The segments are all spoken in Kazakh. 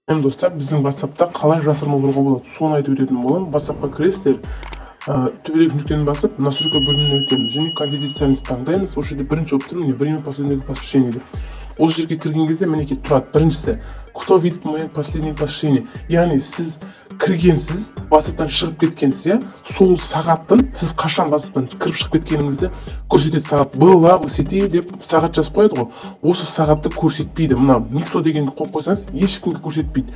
Достар, біздің WhatsApp-та қалай жасырмалауға болады, соны айтып өтетін боламын. WhatsApp-қа кіресіздер, төбедегі нүктені басып, настройка бөліміне өтеміз және конфиденциальность таңдаймыз. Ол жерде бірінші болып тұр, время последнего посвящения деп. Ол жерге кірген кезде мінекей тұрады. Біріншісі, кто видит мое последнее посвящение. Яғни сіз кіргенсіз, WhatsApp-тан шығып кеткенсіз, сол сағаттың сіз қашан WhatsApp-тан кіріп шығып кеткеніңізді көрсетеді. Сағат была в сети деп сағат жазып қояды ғой. Осы сағатты көрсетпейді. Мына никто дегенді қойып қойсаңыз, ешкімге көрсетпейді.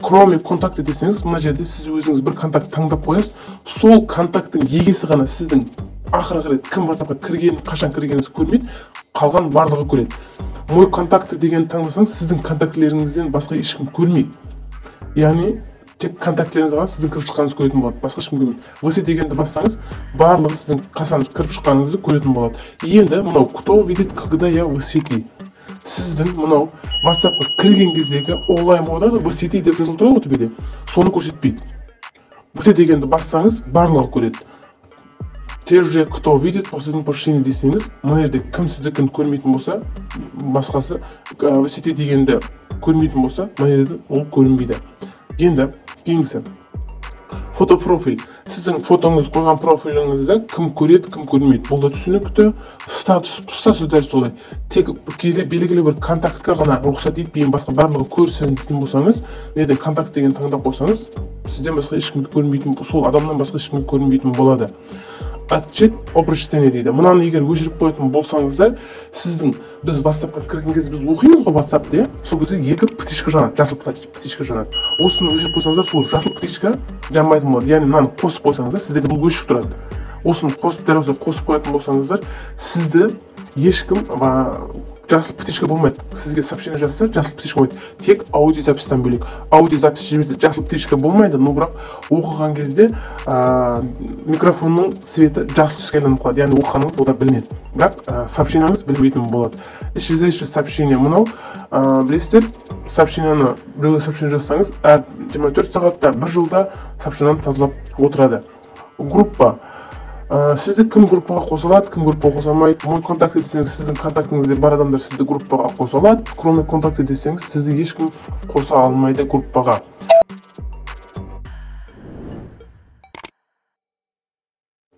Кроме контакты десеңіз, мына жерде сіз өзіңіз бір контакт таңдап қоясыз. Сол контакттың егесі ғана сіздің ақырғы рет кім WhatsApp-қа кіргенін, қашан кіргеніңізді көрмейді, қалған барлығы көреді. Мой контакты деген таңдасаңыз, сіздің контактілеріңізден басқа ешкім көрмейді. Яғни тек контактілеріңіз ғана сіздің кіріп шыққаныңызды көретін болады, басқа ешкім көрмейді. ВС дегенді бассаңыз, барлығы сіздің қашан кіріп шыққаныңызды көретін болады. Енді мынау кто видит, когда я в сети. Сіздің мынау WhatsApp-қа кірген кездегі онлайн модада в сети деп жазылып тұрады ғой төбеде. Соны көрсетпейді. ВС дегенді бассаңыз, барлығы көреді. Те же, кто видит последнее посвящение десеңіз, мына жерде кім сіздікін көрмейтін болса, басқасы в сети дегенді көрмейтін болса, мына жерде ол көрінбейді. Енді кейінгісі фото профиль. Сіздің фотоңыз қойған профиліңізді кім көреді, кім көрмейді. Бұл да түсінікті. Статус дәл солай. Тек белгілі бір контактқа ғана рұқсат етпеген, басқа барлығы көрсін дейтін болсаңыз, неден контакт деген таңдап қойсаңыз, сізден басқа ешкімді көрмейтін, сол адамнан басқа ешкімді көрмейтін болады. Отчет о прочтении дейді. Мынаны егер өшіріп қоятын болсаңыздар, сіздің біз WhatsApp-қа кірген кезде біз оқимыз ғой WhatsApp-те, сол кезде екі птичка жанады, жасыл птичка жанады. Осыны өшіріп қойсаңыздар, сол жасыл птичка жанбайтын болады. Яғни мынаны қосып қойсаңыздар, сіздерде бұл өшік тұрады. Осыны қосып қоятын болсаңыздар, сізді ешкім жасыл птичка болмайды. Сізге сообщение жазса, жасыл птичка болмайды. Тек аудиозапистан бөлек. Аудиозапис жіберсе жасыл птичка болмайды, но бірақ оқыған кезде микрофонның светі жасыл түске айналып қалады. Яғни оқығаныңыз ода білінеді. Бірақ сообщениеңіз білмейтін болады. Исчезающее сообщение мынау, білесіздер, сообщениені біреуге сообщение жазсаңыз, әр 24 сағатта, бір жылда сообщениені тазалап отырады. Группа. Сізді кім группаға қосылады, кім группаға қосылмайды. Мой контакты десеңіз, сіздің контактыңызда бар адамдар сізді группаға қосылады. Кроме контакты десеңіз, сізді ешкім қоса алмайды группаға.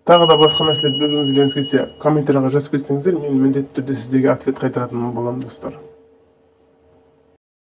Тағы да басқа нәрселер білгіңіз келсе, комментарияға жазып кетсеңіздер, мен міндетті түрде сіздерге ответ қайтаратыным боламын, достар.